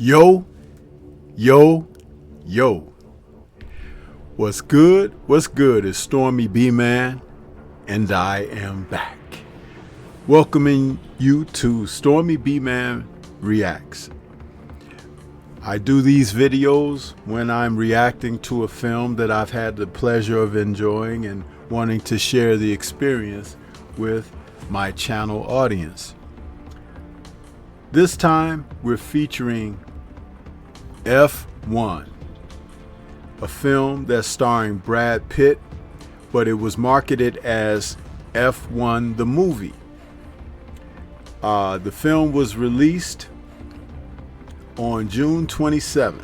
Yo, yo, yo. What's good? What's good? It's Stormy B-Man, and I am back. Welcoming you to Stormy B-Man Reacts. I do these videos when I'm reacting to a film that I've had the pleasure of enjoying and wanting to share the experience with my channel audience. This time, we're featuring F1, a film that's starring Brad Pitt, but it was marketed as F1 the movie. The film was released on June 27th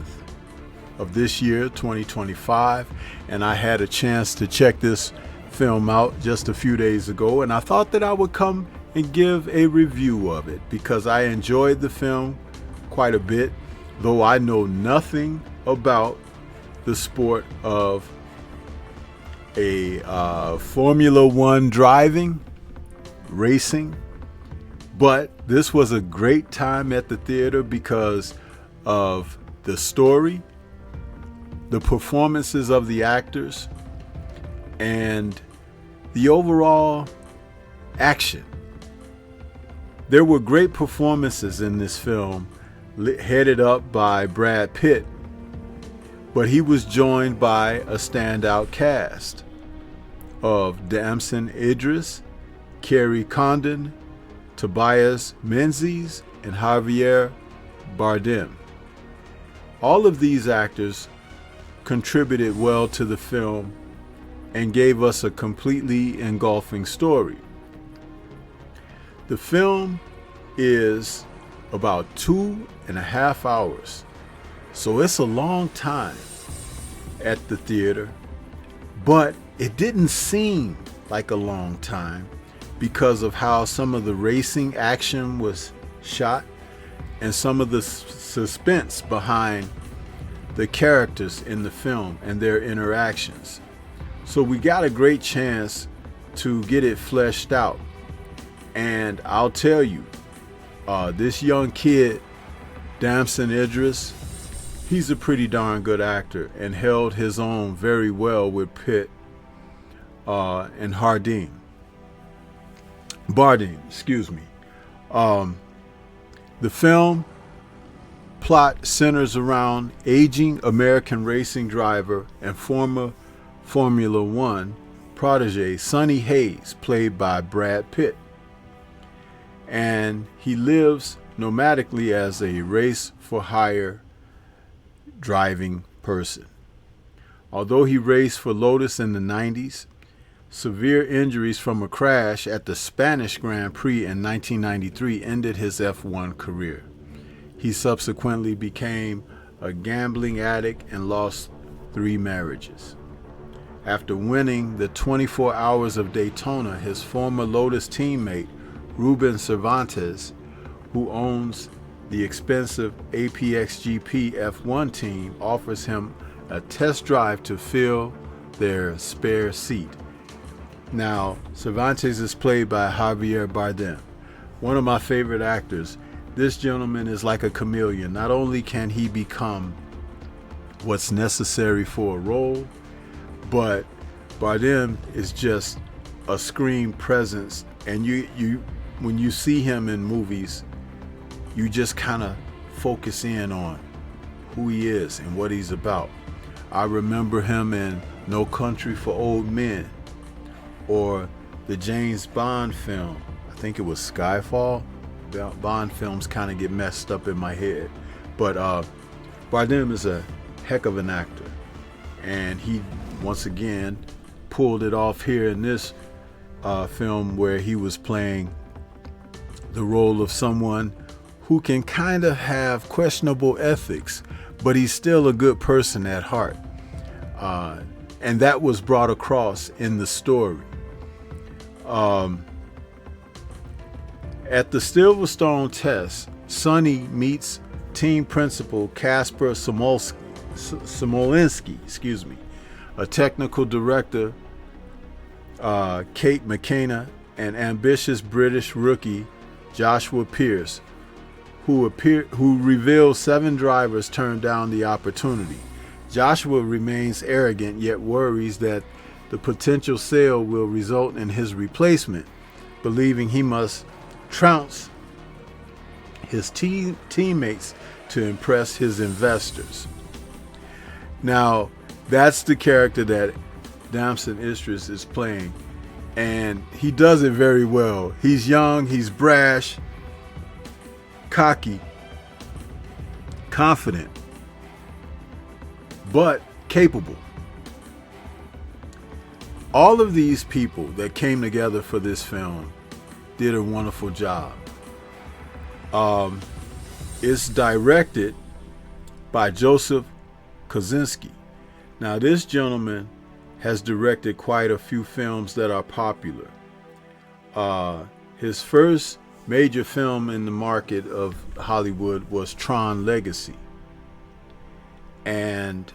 of this year, 2025, and I had a chance to check this film out just a few days ago, and I thought that I would come and give a review of it because I enjoyed the film quite a bit, though I know nothing about the sport of a Formula One driving, racing. But this was a great time at the theater because of the story, the performances of the actors, and the overall action. There were great performances in this film, headed up by Brad Pitt, but he was joined by a standout cast of Damson Idris, Kerry Condon, Tobias Menzies, and Javier Bardem. All of these actors contributed well to the film and gave us a completely engulfing story. The film is about 2.5 hours, so it's a long time at the theater, but it didn't seem like a long time because of how some of the racing action was shot and some of the suspense behind the characters in the film and their interactions. So we got a great chance to get it fleshed out. And I'll tell you, this young kid, Damson Idris, he's a pretty darn good actor and held his own very well with Pitt and Bardem, excuse me. The film plot centers around aging American racing driver and former Formula One protege Sonny Hayes, played by Brad Pitt. And he lives nomadically as a race-for-hire driving person. Although he raced for Lotus in the 90s, severe injuries from a crash at the Spanish Grand Prix in 1993 ended his F1 career. He subsequently became a gambling addict and lost 3 marriages. After winning the 24 Hours of Daytona, his former Lotus teammate, Ruben Cervantes, who owns the expensive APXGP F1 team, offers him a test drive to fill their spare seat. Now, Cervantes is played by Javier Bardem, one of my favorite actors. This gentleman is like a chameleon. Not only can he become what's necessary for a role, but Bardem is just a screen presence, and when you see him in movies, you just kind of focus in on who he is and what he's about. I remember him in No Country for Old Men, or the James Bond film, I think it was Skyfall, Bond films kind of get messed up in my head. But Bardem is a heck of an actor, and he once again pulled it off here in this film, where he was playing the role of someone who can kind of have questionable ethics, but he's still a good person at heart. And that was brought across in the story. At the Silverstone test, Sonny meets team principal Casper Smolinski, a technical director, Kate McKenna, and ambitious British rookie Joshua Pierce, who reveals 7 drivers turned down the opportunity. Joshua remains arrogant, yet worries that the potential sale will result in his replacement, believing he must trounce his teammates to impress his investors. Now, that's the character that Damson Idris is playing, and he does it very well. He's young, he's brash, cocky, confident, but capable. All of these people that came together for this film did a wonderful job. It's directed by Joseph Kosinski. Now, this gentleman has directed quite a few films that are popular. His first major film in the market of Hollywood was Tron Legacy. And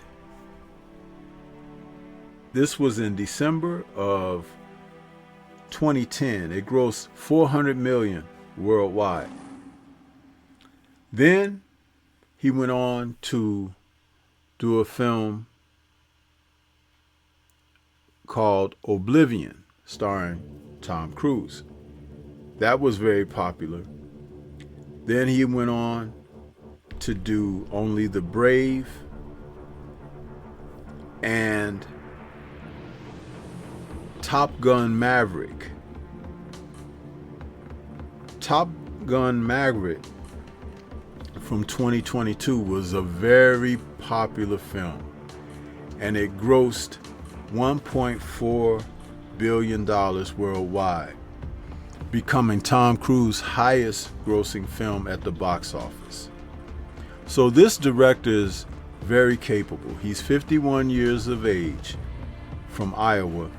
this was in December of 2010. It grossed $400 million worldwide. Then he went on to do a film called Oblivion, starring Tom Cruise. That was very popular. Then he went on to do Only the Brave and Top Gun Maverick. Top Gun Maverick from 2022 was a very popular film, and it grossed $1.4 billion worldwide, becoming Tom Cruise's highest grossing film at the box office. So this director is very capable. He's 51 years of age, from Iowa,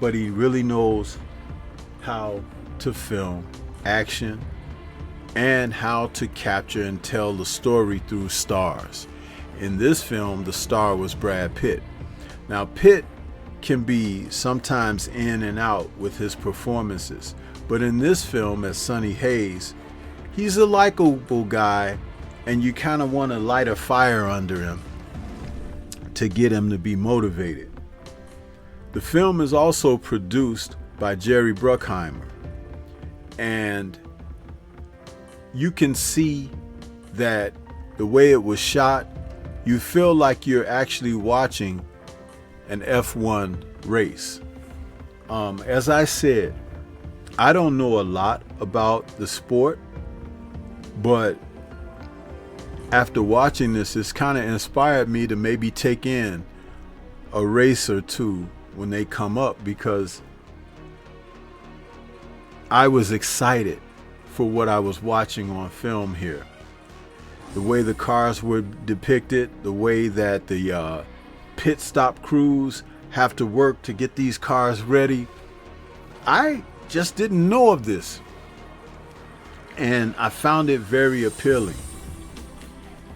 but he really knows how to film action and how to capture and tell the story through stars. In this film, the star was Brad Pitt. Now, Pitt can be sometimes in and out with his performances, but in this film, as Sonny Hayes, he's a likable guy, and you kind of want to light a fire under him to get him to be motivated. The film is also produced by Jerry Bruckheimer, and you can see that the way it was shot, you feel like you're actually watching an F1 race. As I said, I don't know a lot about the sport, but after watching this, it's kind of inspired me to maybe take in a race or two when they come up, because I was excited for what I was watching on film here. The way the cars were depicted, the way that the pit stop crews have to work to get these cars ready. I just didn't know of this, and I found it very appealing.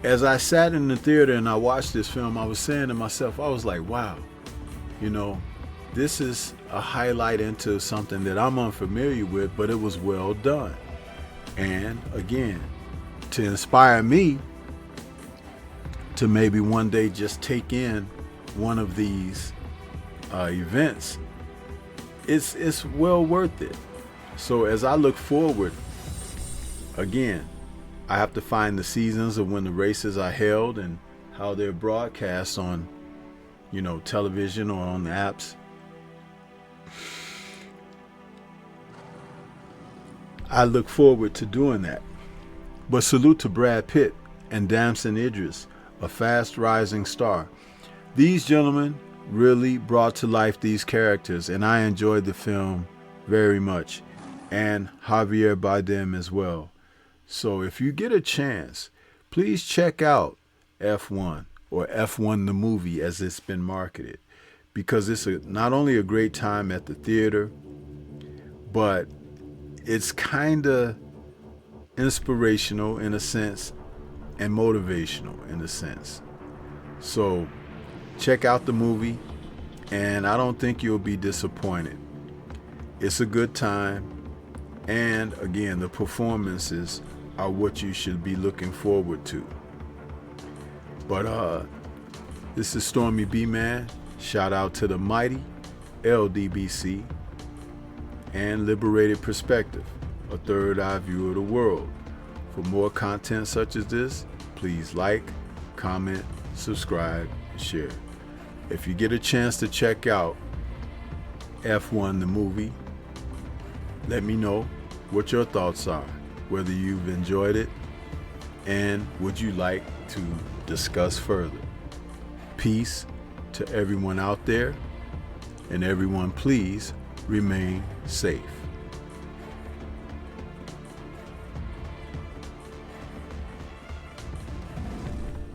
As I sat in the theater and I watched this film, I was saying to myself, I was like, wow, you know, this is a highlight into something that I'm unfamiliar with, but it was well done. And again, to inspire me to maybe one day just take in one of these events, it's well worth it. So as I look forward, again, I have to find the seasons of when the races are held and how they're broadcast on, television or on the apps. I look forward to doing that. But salute to Brad Pitt and Damson Idris, a fast rising star. These gentlemen really brought to life these characters, and I enjoyed the film very much, and Javier Bardem as well. So if you get a chance, please check out F1, or F1 the movie as it's been marketed, because it's not only a great time at the theater, but it's kind of inspirational in a sense and motivational in a sense. So check out the movie, and I don't think you'll be disappointed. It's a good time, and again, the performances are what you should be looking forward to. But this is Stormy B Man. Shout out to the mighty LDBC and Liberated Perspective, a third eye view of the world. For more content such as this, please like, comment, subscribe, and share. If you get a chance to check out F1 the movie, let me know what your thoughts are, whether you've enjoyed it, and would you like to discuss further. Peace to everyone out there, and everyone please remain safe.